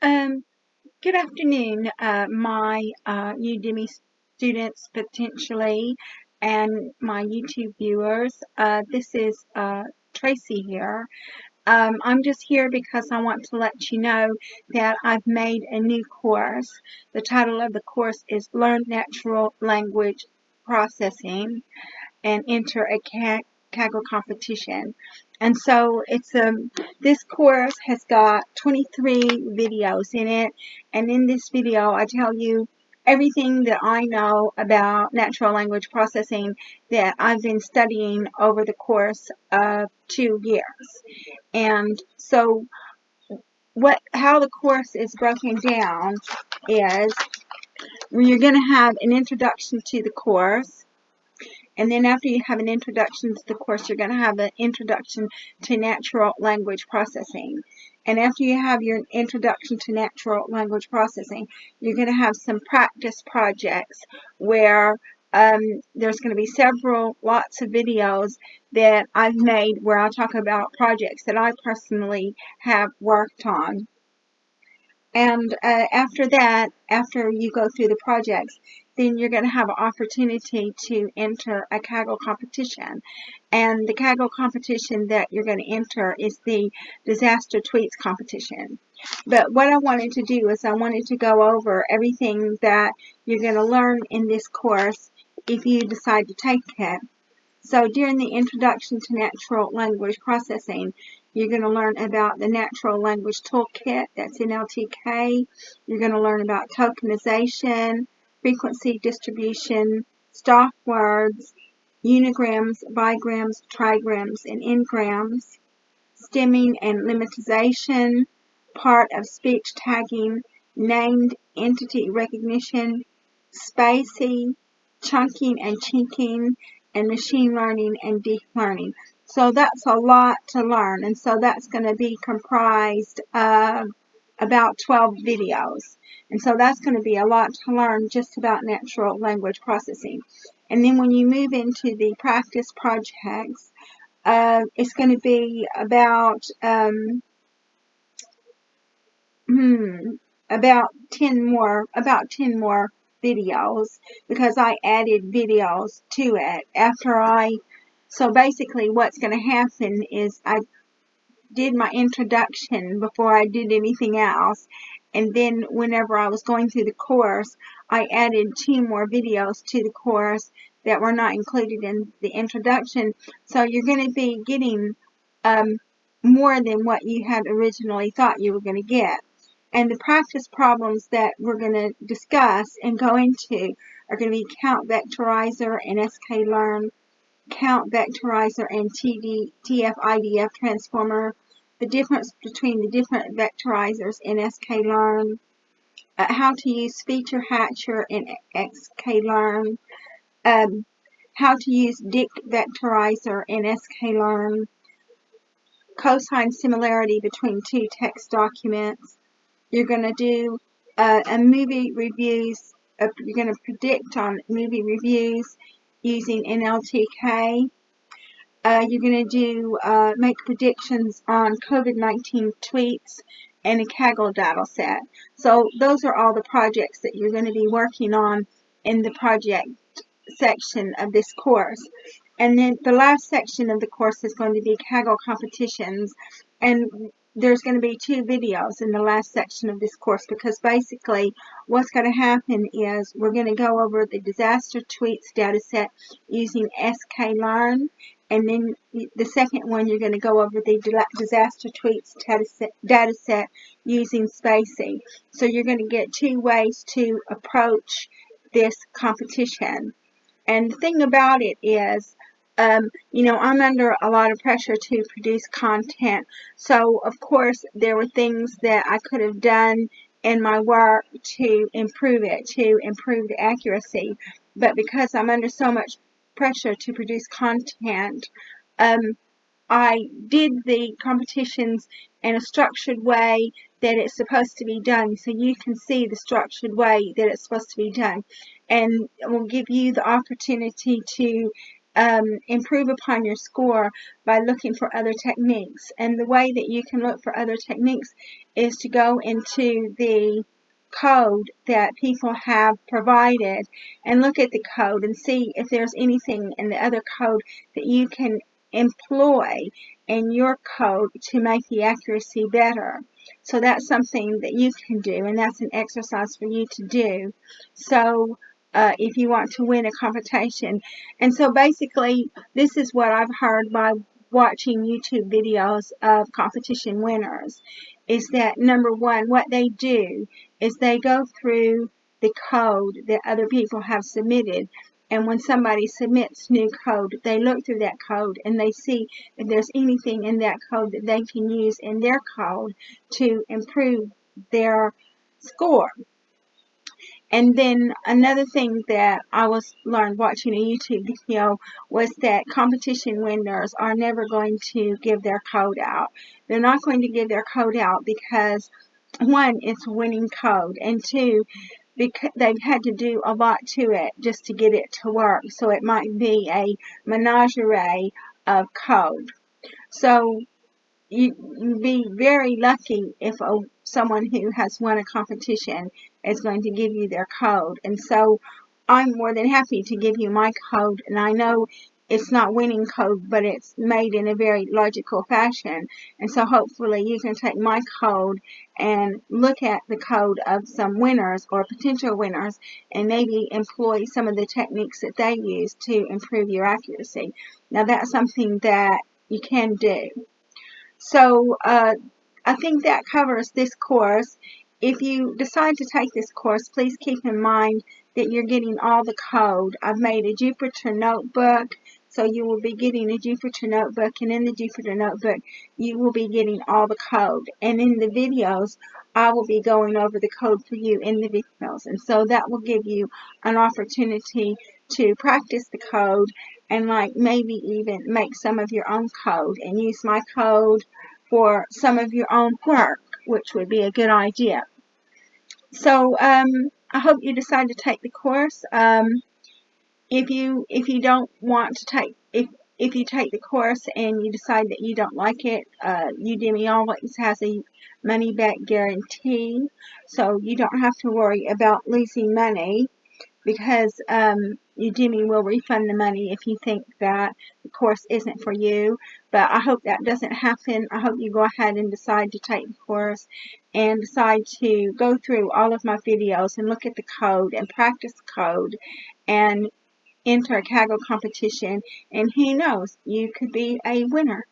Um, Good afternoon, my Udemy students potentially, and my YouTube viewers. This is Tracy here. I'm just here because I want to let you know that I've made a new course. The title of the course is Learn Natural Language Processing and enter a Kaggle competition. And so this course has got 23 videos in it, and in this video I tell you everything that I know about natural language processing that I've been studying over the course of 2 years. And so how the course is broken down is you're going to have an introduction to the course. And then after you have an introduction to the course, you're going to have an introduction to natural language processing. And after you have your introduction to natural language processing, you're going to have some practice projects where there's going to be lots of videos that I've made where I talk about projects that I personally have worked on. And after that, after you go through the projects, then you're going to have an opportunity to enter a Kaggle competition. And the Kaggle competition that you're going to enter is the Disaster Tweets competition. But what I wanted to do is I wanted to go over everything that you're going to learn in this course if you decide to take it. So during the Introduction to Natural Language Processing, you're going to learn about the Natural Language Toolkit, that's NLTK. You're going to learn about tokenization, frequency distribution, stop words, unigrams, bigrams, trigrams, and n-grams, stemming and lemmatization, part of speech tagging, named entity recognition, spacey, chunking and chinking, and machine learning and deep learning. So that's a lot to learn, and so that's going to be comprised of about 12 videos. And so that's going to be a lot to learn just about natural language processing. And then when you move into the practice projects, it's going to be about 10 more videos, because I added videos to it so basically what's going to happen is I did my introduction before I did anything else, and then whenever I was going through the course, I added 2 more videos to the course that were not included in the introduction. So you're going to be getting more than what you had originally thought you were going to get. And the practice problems that we're going to discuss and go into are going to be count vectorizer and sklearn, count vectorizer and TF-IDF transformer, the difference between the different vectorizers in sklearn, how to use feature hatcher in sklearn, how to use dict vectorizer in sklearn, cosine similarity between 2 text documents. You're going to do a movie reviews. You're going to predict on movie reviews using NLTK. You're going to do make predictions on COVID-19 tweets and a Kaggle data set. So those are all the projects that you're going to be working on in the project section of this course. And then the last section of the course is going to be Kaggle competitions, and there's going to be 2 videos in the last section of this course, because basically what's going to happen is we're going to go over the disaster tweets dataset using sklearn, and then the second one you're going to go over the disaster tweets dataset using spacey. So you're going to get 2 ways to approach this competition. And the thing about it is, I'm under a lot of pressure to produce content. So, of course, there were things that I could have done in my work to improve it, to improve the accuracy. But because I'm under so much pressure to produce content, I did the competitions in a structured way that it's supposed to be done, so you can see the structured way that it's supposed to be done, and it will give you the opportunity to improve upon your score by looking for other techniques. And the way that you can look for other techniques is to go into the code that people have provided and look at the code and see if there's anything in the other code that you can employ in your code to make the accuracy better. So that's something that you can do, and that's an exercise for you to do. So if you want to win a competition. And so basically, this is what I've heard by watching YouTube videos of competition winners, is that number one, what they do is they go through the code that other people have submitted. And when somebody submits new code, they look through that code and they see if there's anything in that code that they can use in their code to improve their score. And then another thing that I learned watching a YouTube video was that competition winners are never going to give their code out. They're not going to give their code out because, one, it's a winning code, and two, because they've had to do a lot to it just to get it to work. So it might be a menagerie of code. So you'd be very lucky if someone who has won a competition is going to give you their code. And so I'm more than happy to give you my code, and I know it's not winning code, but it's made in a very logical fashion. And so hopefully you can take my code and look at the code of some winners or potential winners and maybe employ some of the techniques that they use to improve your accuracy. Now that's something that you can do. So I think that covers this course. If you decide to take this course, please keep in mind that you're getting all the code. I've made a Jupyter notebook, so you will be getting a Jupyter notebook, and in the Jupyter notebook, you will be getting all the code. And in the videos, I will be going over the code for you in the videos. And so that will give you an opportunity to practice the code and maybe even make some of your own code and use my code for some of your own work, which would be a good idea. So I hope you decide to take the course. If you don't want to take, if you take the course and you decide that you don't like it, Udemy always has a money back guarantee, so you don't have to worry about losing money, because Udemy will refund the money if you think that the course isn't for you. But I hope that doesn't happen. I hope you go ahead and decide to take the course and decide to go through all of my videos and look at the code and practice code and enter a Kaggle competition, and who knows, you could be a winner.